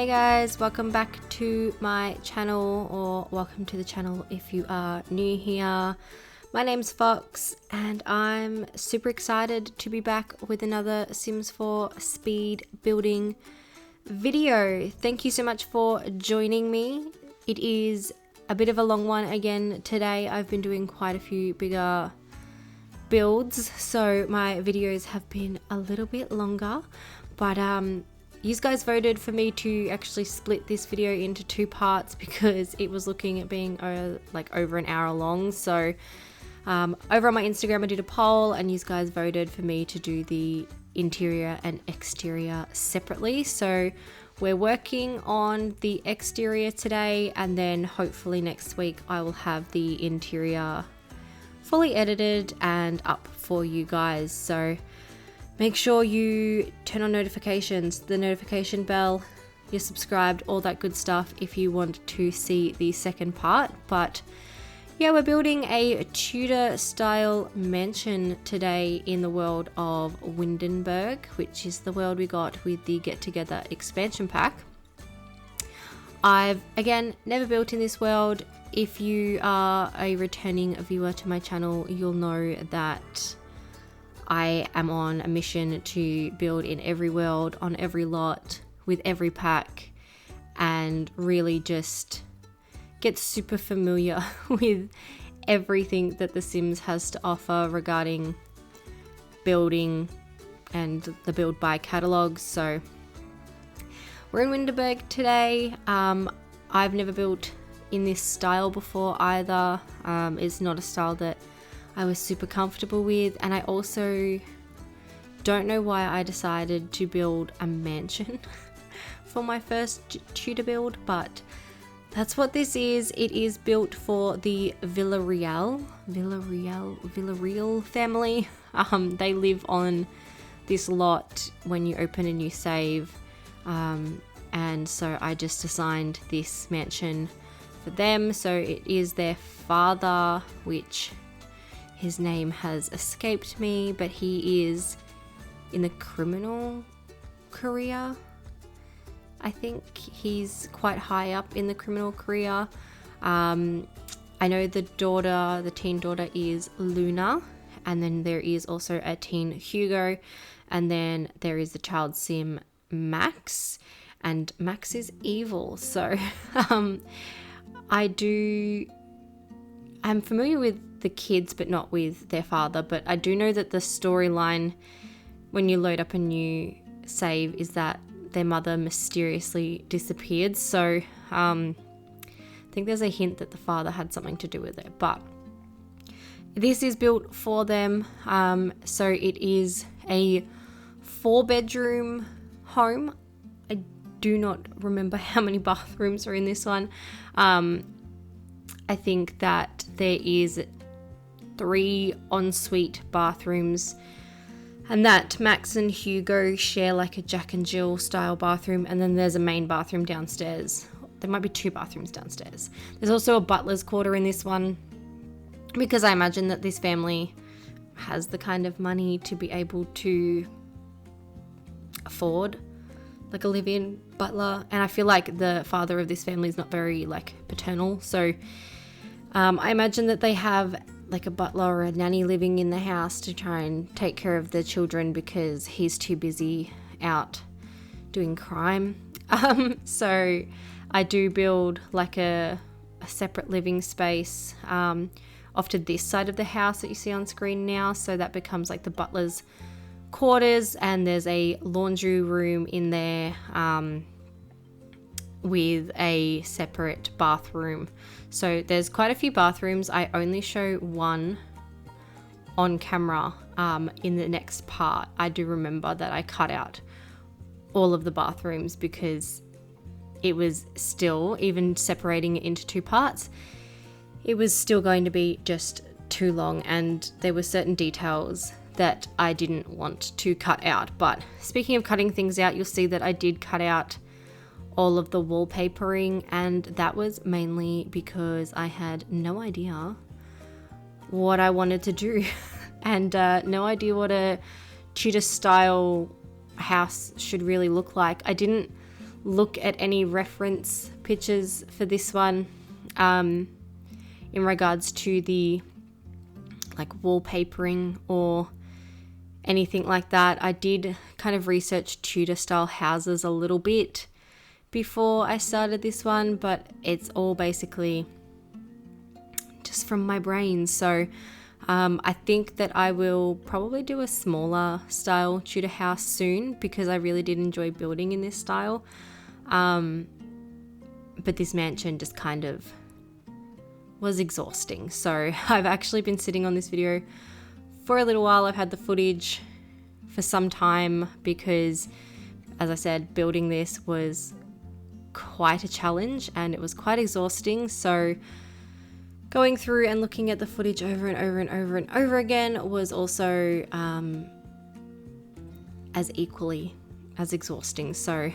Hey guys, welcome back to my channel, or welcome to the channel if you are new here. My name's Fox and I'm super excited to be back with another Sims 4 speed building video. Thank you so much for joining me. It is a bit of a long one again today. I've been doing quite a few bigger builds, so my videos have been a little bit longer, but you guys voted for me to actually split this video into two parts because it was looking at being like over an hour long. So over on my Instagram I did a poll and you guys voted for me to do the interior and exterior separately. So we're working on the exterior today, and then hopefully next week I will have the interior fully edited and up for you guys. So make sure you turn on notifications, the notification bell, you're subscribed, all that good stuff if you want to see the second part. But yeah, we're building a Tudor style mansion today in the world of Windenburg, which is the world we got with the Get Together expansion pack. I've, again, never built in this world. If you are a returning viewer to my channel, you'll know that I am on a mission to build in every world, on every lot, with every pack, and really just get super familiar with everything that The Sims has to offer regarding building and the build by catalogs. So we're in Windenburg today. I've never built in this style before either. It's not a style that I was super comfortable with, and I also don't know why I decided to build a mansion for my first Tudor build, but that's what this is. It is built for the Villareal family. They live on this lot when you open a new save, and so I just assigned this mansion for them. So it is their father, which his name has escaped me, but he is in the criminal career. I think he's quite high up in the criminal career. I know the teen daughter is Luna, and then there is also a teen Hugo, and then there is the child sim Max, and Max is evil. So I'm familiar with the kids but not with their father, but I do know that the storyline when you load up a new save is that their mother mysteriously disappeared. So I think there's a hint that the father had something to do with it, but this is built for them. So it is a 4-bedroom home. I do not remember how many bathrooms are in this one. I think that there is 3 ensuite bathrooms, and that Max and Hugo share like a Jack and Jill style bathroom, and then there's a main bathroom downstairs. There might be 2 bathrooms downstairs. There's also a butler's quarter in this one, because I imagine that this family has the kind of money to be able to afford like a live-in butler, and I feel like the father of this family is not very like paternal, so I imagine that they have like a butler or a nanny living in the house to try and take care of their children because he's too busy out doing crime. So I do build like a separate living space off to this side of the house that you see on screen now, so that becomes like the butler's quarters, and there's a laundry room in there with a separate bathroom. So there's quite a few bathrooms. I only show one on camera in the next part. I do remember that I cut out all of the bathrooms because it was still, even separating it into 2 parts, it was still going to be just too long, and there were certain details that I didn't want to cut out. But speaking of cutting things out, you'll see that I did cut out all of the wallpapering, and that was mainly because I had no idea what I wanted to do and no idea what a Tudor style house should really look like. I didn't look at any reference pictures for this one in regards to the like wallpapering or anything like that. I did kind of research Tudor style houses a little bit before I started this one, but it's all basically just from my brain. So I think that I will probably do a smaller style Tudor house soon because I really did enjoy building in this style. But this mansion just kind of was exhausting. So I've actually been sitting on this video for a little while. I've had the footage for some time because, as I said, building this was quite a challenge and it was quite exhausting. So going through and looking at the footage over and over and over and over again was also as equally as exhausting. So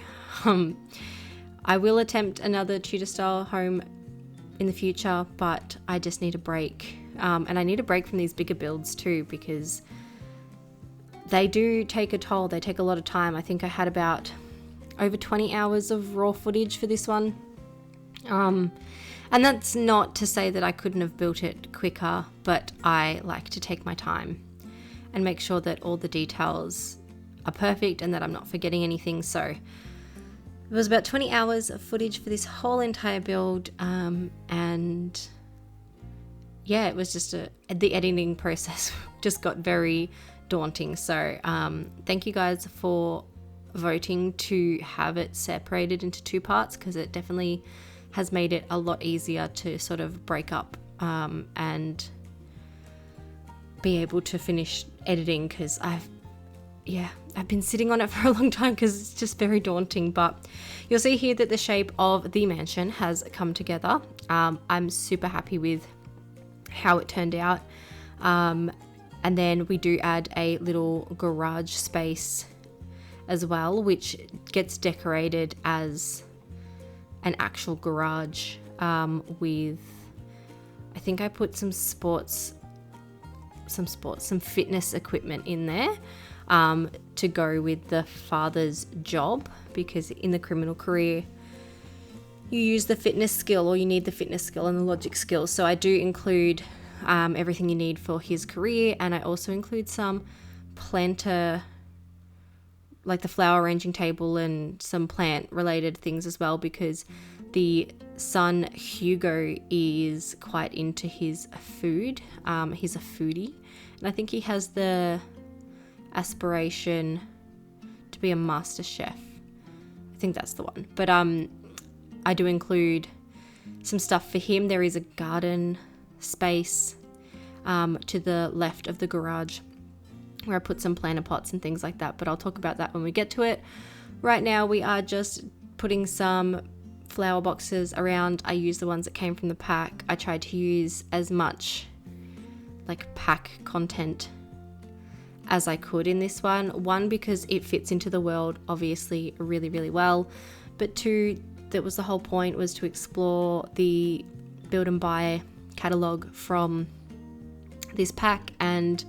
I will attempt another Tudor style home in the future, but I just need a break. And I need a break from these bigger builds too, because they do take a toll. They take a lot of time. I think I had about over 20 hours of raw footage for this one. And that's not to say that I couldn't have built it quicker, but I like to take my time and make sure that all the details are perfect and that I'm not forgetting anything. So it was about 20 hours of footage for this whole entire build. And yeah, it was just the editing process just got very daunting. So thank you guys for voting to have it separated into 2 parts, because it definitely has made it a lot easier to sort of break up and be able to finish editing, because I've been sitting on it for a long time because it's just very daunting. But you'll see here that the shape of the mansion has come together. I'm super happy with how it turned out. And then we do add a little garage space as well, which gets decorated as an actual garage with, I think I put some fitness equipment in there to go with the father's job, because in the criminal career you use the fitness skill, or you need the fitness skill and the logic skills. So I do include everything you need for his career, and I also include some planter, like the flower arranging table and some plant related things as well, because the son Hugo is quite into his food. He's a foodie, and I think he has the aspiration to be a master chef. I think that's the one. But I do include some stuff for him. There is a garden space to the left of the garage where I put some planter pots and things like that, but I'll talk about that when we get to it. Right now we are just putting some flower boxes around. I use the ones that came from the pack. I tried to use as much like pack content as I could in this one, because it fits into the world obviously really, really well, but 2, that was the whole point, was to explore the build and buy catalog from this pack and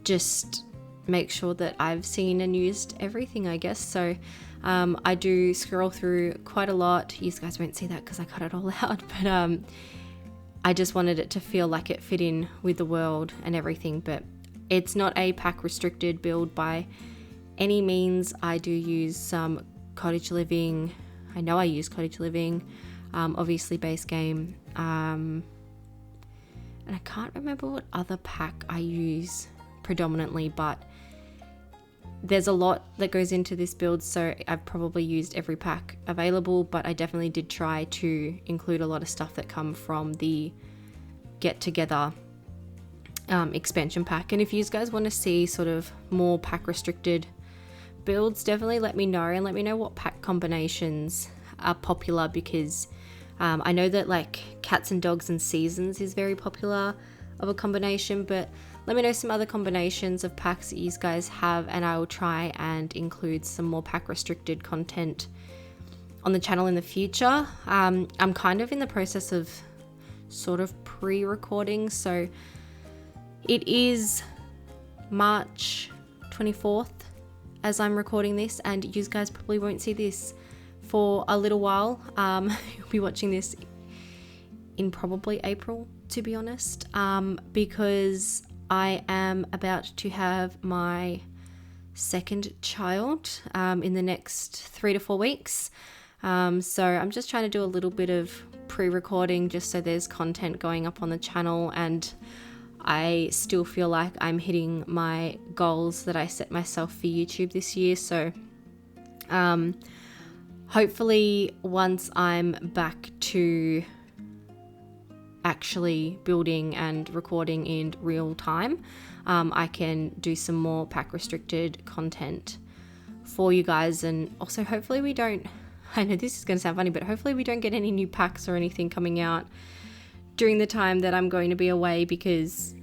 just make sure that I've seen and used everything, I guess. So I do scroll through quite a lot. You guys won't see that because I cut it all out, but I just wanted it to feel like it fit in with the world and everything. But it's not a pack restricted build by any means. I do use some cottage living. I know I use cottage living, obviously base game, and I can't remember what other pack I use predominantly, but there's a lot that goes into this build, so I've probably used every pack available, but I definitely did try to include a lot of stuff that come from the Get Together expansion pack. And if you guys want to see sort of more pack restricted builds, definitely let me know, and let me know what pack combinations are popular, because I know that like cats and dogs and seasons is very popular of a combination, but let me know some other combinations of packs that you guys have, and I will try and include some more pack restricted content on the channel in the future. I'm kind of in the process of sort of pre-recording, so it is March 24th as I'm recording this, and you guys probably won't see this for a little while. You'll be watching this in probably April, to be honest, because I am about to have my second child in the next 3 to 4 weeks. So I'm just trying to do a little bit of pre-recording just so there's content going up on the channel, and I still feel like I'm hitting my goals that I set myself for YouTube this year. So hopefully once I'm back to actually building and recording in real time, I can do some more pack restricted content for you guys. And also hopefully we don't, I know this is going to sound funny, but hopefully we don't get any new packs or anything coming out during the time that I'm going to be away, because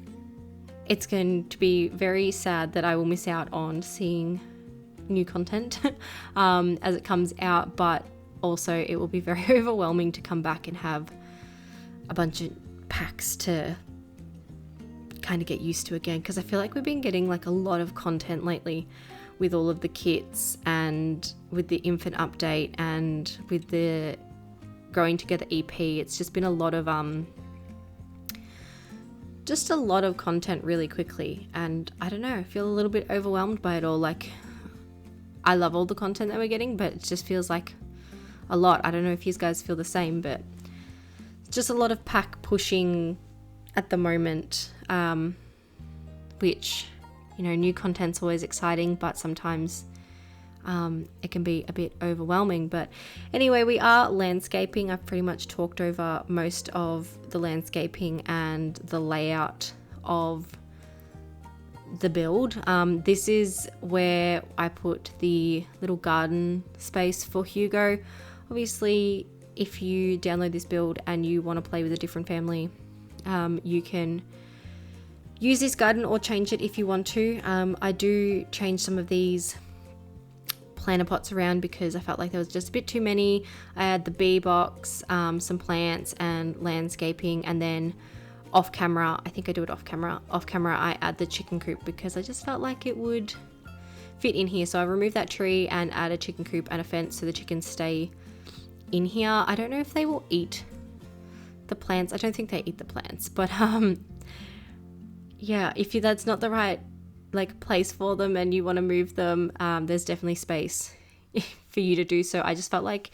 it's going to be very sad that I will miss out on seeing new content as it comes out, but also it will be very overwhelming to come back and have a bunch of packs to kind of get used to again, because I feel like we've been getting like a lot of content lately with all of the kits and with the infant update and with the Growing Together EP. It's just been a lot of content really quickly, and I don't know, I feel a little bit overwhelmed by it all. Like, I love all the content that we're getting, but it just feels like a lot. I don't know if you guys feel the same, but just a lot of pack pushing at the moment, which, you know, new content's always exciting, but sometimes it can be a bit overwhelming. But anyway, we are landscaping. I've pretty much talked over most of the landscaping and the layout of the build. This is where I put the little garden space for Hugo. Obviously, if you download this build and you want to play with a different family, you can use this garden or change it if you want to. I do change some of these planter pots around because I felt like there was just a bit too many. I had the bee box, some plants and landscaping, and then off camera, I think I do it off camera, I add the chicken coop because I just felt like it would fit in here. So I removed that tree and add a chicken coop and a fence so the chickens stay in here. I don't know if they will eat the plants. I don't think they eat the plants, but yeah, if that's not the right like place for them and you want to move them, there's definitely space for you to do so. I just felt like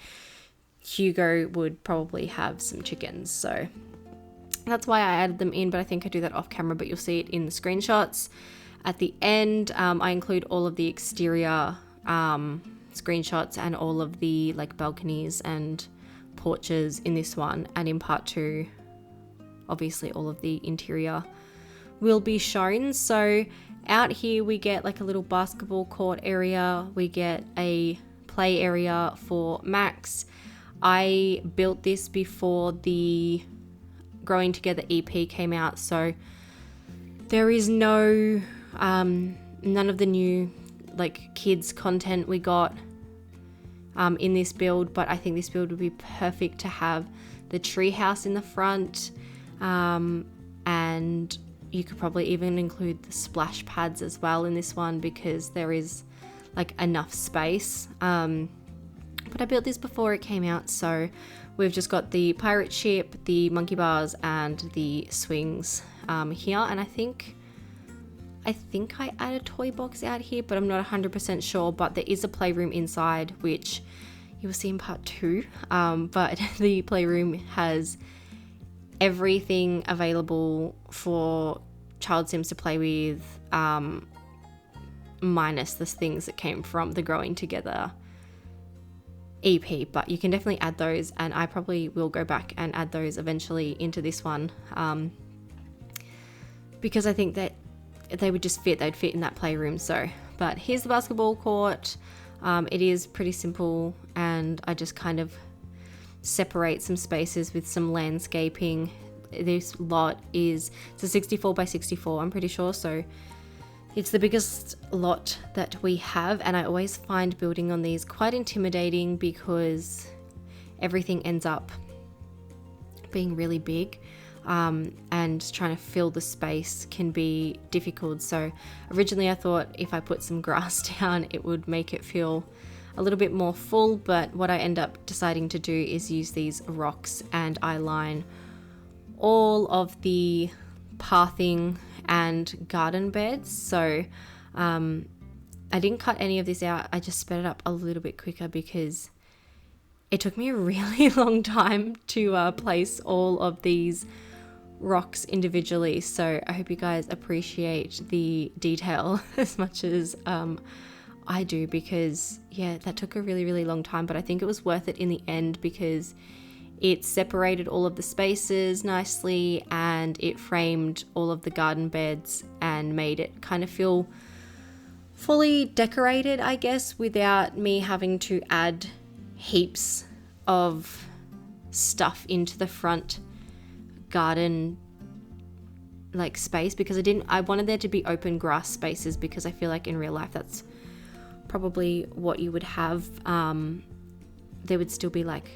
Hugo would probably have some chickens, so that's why I added them in, but I think I do that off camera, but you'll see it in the screenshots at the end. I include all of the exterior screenshots and all of the like balconies and porches in this one, and in part 2 obviously all of the interior will be shown. So out here we get like a little basketball court area, we get a play area for Max. I built this before the Growing Together EP came out, so there is none of the new like kids content we got in this build, but I think this build would be perfect to have the tree house in the front, and you could probably even include the splash pads as well in this one because there is like enough space. But I built this before it came out, so we've just got the pirate ship, the monkey bars, and the swings here. And I think I added a toy box out here, but I'm not 100% sure. But there is a playroom inside, which you will see in part 2. But the playroom has everything available for child sims to play with, minus the things that came from the Growing Together EP, but you can definitely add those, and I probably will go back and add those eventually into this one, because I think that they would just fit, they'd fit in that playroom. So, but here's the basketball court. It is pretty simple, and I just kind of separate some spaces with some landscaping. This lot it's a 64 by 64, I'm pretty sure, so it's the biggest lot that we have, and I always find building on these quite intimidating because everything ends up being really big, and trying to fill the space can be difficult. So originally I thought if I put some grass down it would make it feel a little bit more full, but what I end up deciding to do is use these rocks, and I line all of the pathing and garden beds. So I didn't cut any of this out. I just sped it up a little bit quicker because it took me a really long time to place all of these rocks individually. So I hope you guys appreciate the detail as much as I do, because yeah, that took a really long time, but I think it was worth it in the end because it separated all of the spaces nicely and it framed all of the garden beds and made it kind of feel fully decorated, I guess, without me having to add heaps of stuff into the front garden like space, because I wanted there to be open grass spaces, because I feel like in real life that's probably what you would have. There would still be like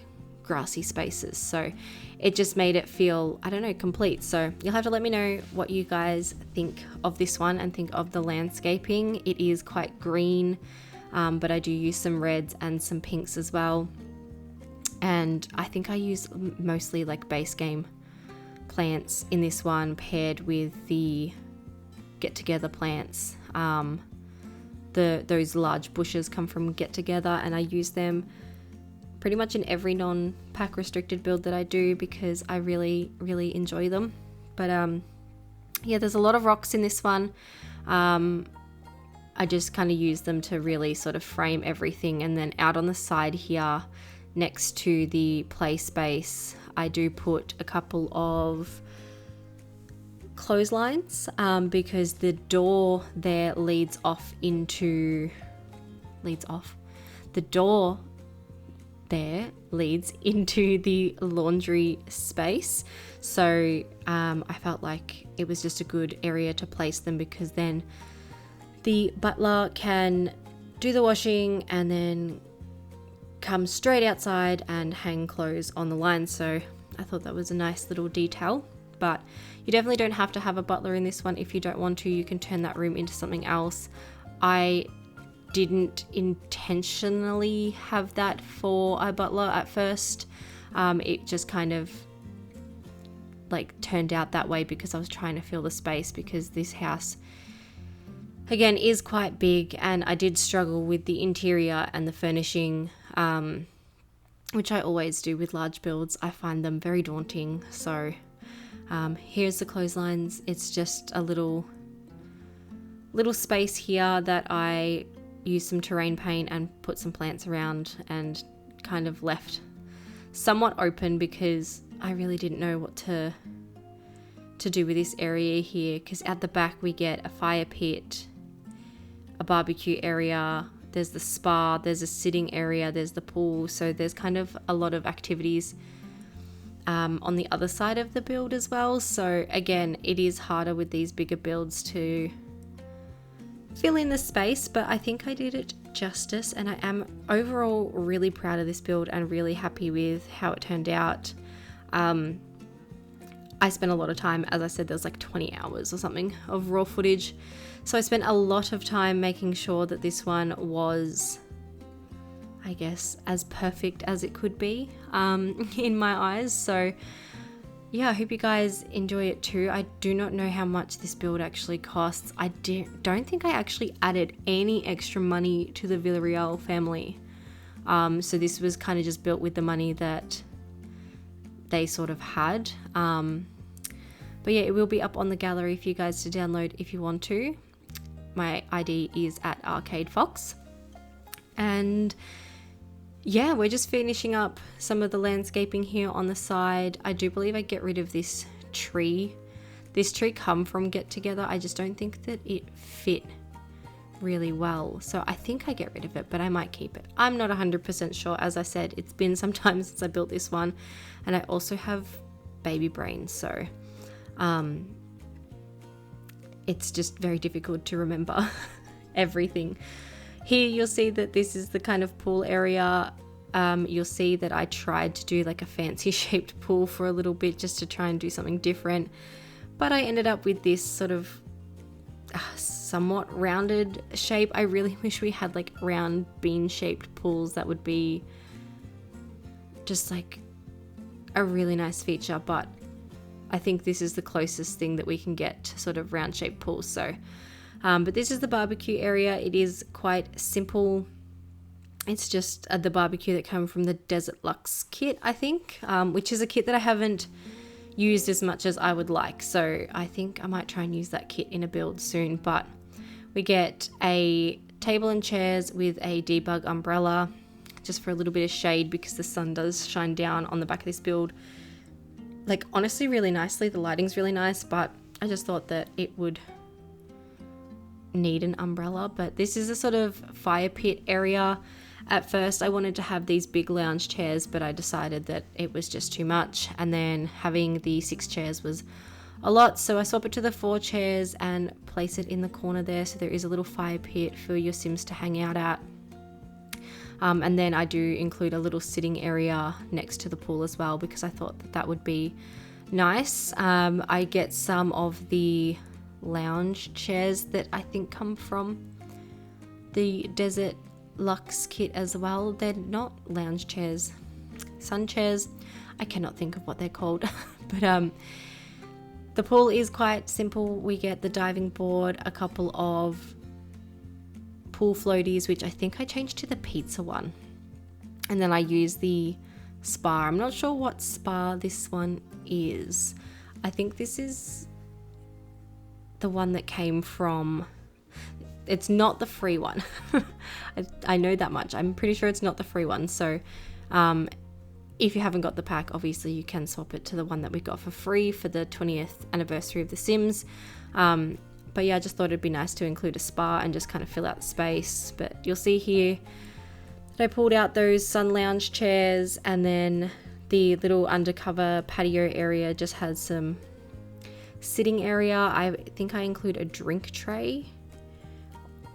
grassy spaces, so it just made it feel, I don't know, complete. So you'll have to let me know what you guys think of this one and think of the landscaping. It is quite green, but I do use some reds and some pinks as well, and I think I use mostly like base game plants in this one paired with the get together plants. Those large bushes come from Get Together, and I use them pretty much in every non-pack restricted build that I do because I really enjoy them. But yeah, there's a lot of rocks in this one. I just kind of use them to really sort of frame everything, and then out on the side here next to the play space I do put a couple of clotheslines, because the door there leads off. The door there leads into the laundry space. So I felt like it was just a good area to place them, because then the butler can do the washing and then come straight outside and hang clothes on the line. So I thought that was a nice little detail. But you definitely don't have to have a butler in this one. If you don't want to, you can turn that room into something else. I didn't intentionally have that for a butler at first. It just kind of like turned out that way because I was trying to fill the space, because this house again is quite big and I did struggle with the interior and the furnishing, which I always do with large builds. I find them very daunting. So here's the clotheslines. It's just a little space here that I used some terrain paint and put some plants around and kind of left somewhat open, because I really didn't know what to do with this area here. Because at the back we get a fire pit, a barbecue area, there's the spa, there's a sitting area, there's the pool. So there's kind of a lot of activities on the other side of the build as well. So again, it is harder with these bigger builds to fill in the space, but I think I did it justice, and I am overall really proud of this build and really happy with how it turned out. I spent a lot of time, as I said, there was like 20 hours or something of raw footage. So I spent a lot of time making sure that this one was, I guess, as perfect as it could be in my eyes. So yeah, I hope you guys enjoy it too. I do not know how much this build actually costs. I don't think I actually added any extra money to the Villareal family. So this was kind of just built with the money that they sort of had. But yeah, it will be up on the gallery for you guys to download if you want to. My ID is at arcadefox. And yeah, we're just finishing up some of the landscaping here on the side. I do believe I get rid of this tree. This tree come from Get Together. I just don't think that it fit really well. So I think I get rid of it, but I might keep it. I'm not 100% sure. As I said, it's been some time since I built this one. And I also have baby brains. So it's just very difficult to remember everything. Here you'll see that this is the kind of pool area. You'll see that I tried to do like a fancy shaped pool for a little bit just to try and do something different. But I ended up with this sort of somewhat rounded shape. I really wish we had like round bean shaped pools. That would be just like a really nice feature, but I think this is the closest thing that we can get to sort of round shaped pools. So but this is the barbecue area. It is quite simple. It's just the barbecue that came from the Desert Luxe kit, I think, which is a kit that I haven't used as much as I would like. So I think I might try and use that kit in a build soon. But we get a table and chairs with a debug umbrella just for a little bit of shade because the sun does shine down on the back of this build. Like, honestly, really nicely. The lighting's really nice, but I just thought that it would need an umbrella. But this is a sort of fire pit area. At first I wanted to have these big lounge chairs, but I decided that it was just too much, and then having the 6 chairs was a lot, so I swap it to the 4 chairs and place it in the corner there, so there is a little fire pit for your Sims to hang out at. And then I do include a little sitting area next to the pool as well, because I thought that would be nice. I get some of the lounge chairs that I think come from the Desert Luxe kit as well. They're not lounge chairs, sun chairs. I cannot think of what they're called. But the pool is quite simple. We get the diving board, a couple of pool floaties, which I think I changed to the pizza one, and then I use the spa. I'm not sure what spa this one is. I think this is the one that came from, it's not the free one. I know that much. I'm pretty sure it's not the free one. So if you haven't got the pack, obviously you can swap it to the one that we got for free for the 20th anniversary of The Sims. But yeah, I just thought it'd be nice to include a spa and just kind of fill out the space. But you'll see here that I pulled out those sun lounge chairs, and then the little undercover patio area just has some sitting area. I think I include a drink tray,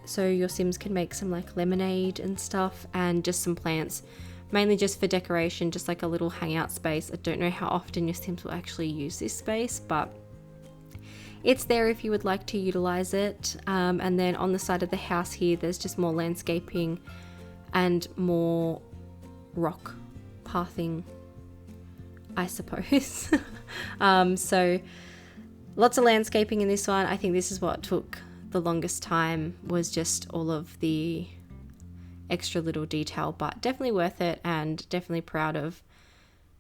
so your Sims can make some like lemonade and stuff, and just some plants, mainly just for decoration, just like a little hangout space. I don't know how often your Sims will actually use this space, but it's there if you would like to utilize it. And then on the side of the house here, there's just more landscaping and more rock pathing, I suppose. So lots of landscaping in this one. I think this is what took the longest time, was just all of the extra little detail, but definitely worth it, and definitely proud of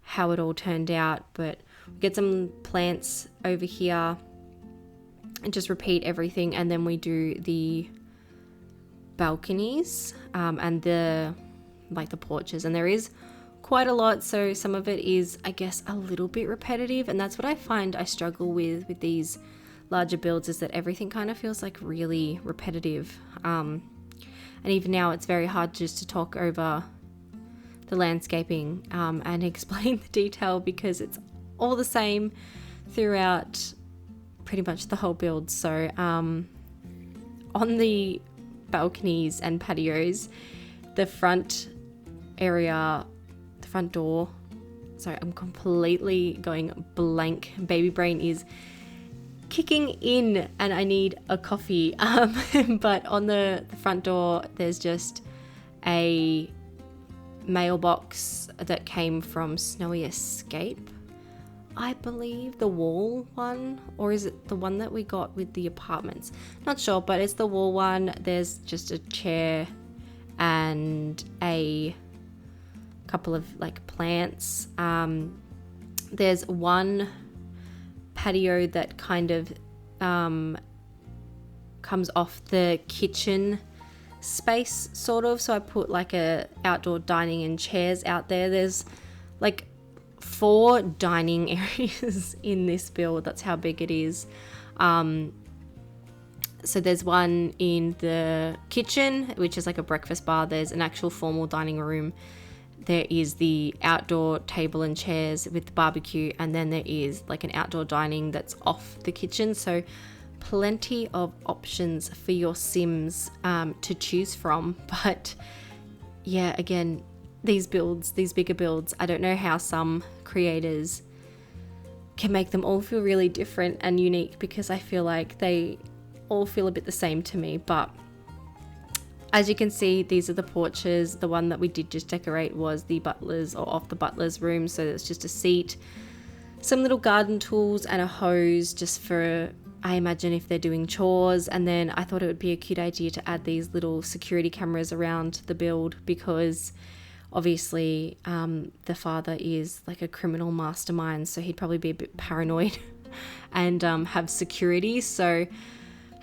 how it all turned out. But we get some plants over here and just repeat everything, and then we do the balconies and the porches, and there is quite a lot, so some of it is, I guess, a little bit repetitive, and that's what I find I struggle with these larger builds, is that everything kind of feels like really repetitive. And even now it's very hard just to talk over the landscaping and explain the detail, because it's all the same throughout pretty much the whole build. So on the balconies and patios, the front area, the front door, sorry, I'm completely going blank. Baby brain is kicking in and I need a coffee. But on the front door, there's just a mailbox that came from Snowy Escape, I believe, the wall one, or is it the one that we got with the apartments? Not sure, but it's the wall one. There's just a chair and a couple of like plants. There's one patio that kind of comes off the kitchen space, sort of, so I put like a outdoor dining and chairs out there. There's like 4 dining areas in this build. That's how big it is. So there's one in the kitchen, which is like a breakfast bar. There's an actual formal dining room. There is the outdoor table and chairs with the barbecue, and then there is like an outdoor dining that's off the kitchen. So plenty of options for your Sims to choose from. But yeah, again, these builds, these bigger builds, I don't know how some creators can make them all feel really different and unique, because I feel like they all feel a bit the same to me, but as you can see, these are the porches. The one that we did just decorate was the butler's, or off the butler's room, so it's just a seat, some little garden tools and a hose just for, I imagine, if they're doing chores. And then I thought it would be a cute idea to add these little security cameras around the build, because obviously the father is like a criminal mastermind, so he'd probably be a bit paranoid and have security. So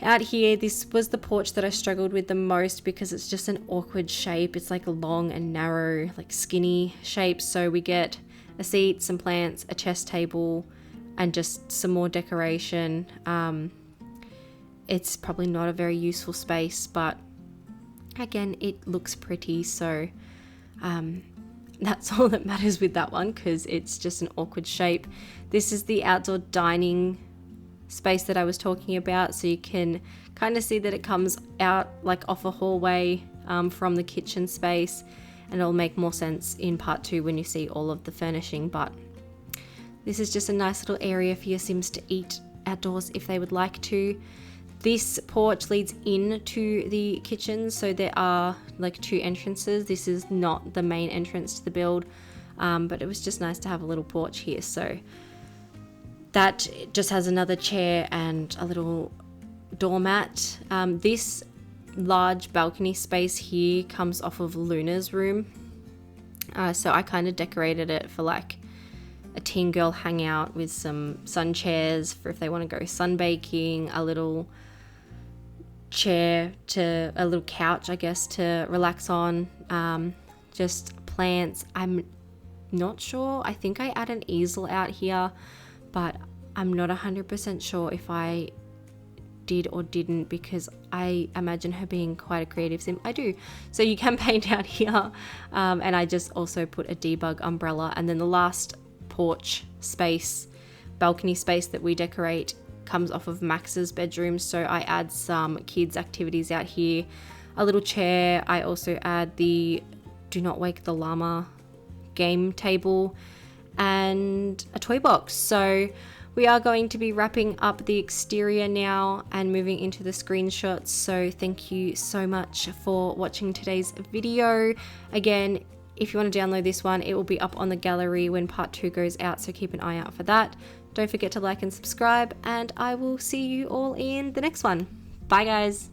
out here, this was the porch that I struggled with the most, because it's just an awkward shape. It's like a long and narrow, like skinny shape. So we get a seat, some plants, a chess table, and just some more decoration. It's probably not a very useful space, but again, it looks pretty. So that's all that matters with that one, because it's just an awkward shape. This is the outdoor dining space that I was talking about, so you can kind of see that it comes out like off a hallway from the kitchen space, and it'll make more sense in part 2 when you see all of the furnishing. But this is just a nice little area for your Sims to eat outdoors if they would like to. This porch leads into the kitchen, so there are like 2 entrances. This is not the main entrance to the build, but it was just nice to have a little porch here. So that just has another chair and a little doormat. This large balcony space here comes off of Luna's room. So I kind of decorated it for like a teen girl hangout with some sun chairs for if they want to go sunbaking, a little chair to a little couch, I guess, to relax on, just plants. I'm not sure. I think I add an easel out here, but I'm not 100% sure if I did or didn't, because I imagine her being quite a creative Sim. I do. So you can paint out here. And I just also put a debug umbrella. And then the last porch space, balcony space that we decorate comes off of Max's bedroom. So I add some kids activities out here, a little chair. I also add the Do Not Wake the Llama game table and a toy box. So we are going to be wrapping up the exterior now and moving into the screenshots. So thank you so much for watching today's video. Again, if you want to download this one, it will be up on the gallery when part 2 goes out, so keep an eye out for that. Don't forget to like and subscribe, and I will see you all in the next one. Bye guys.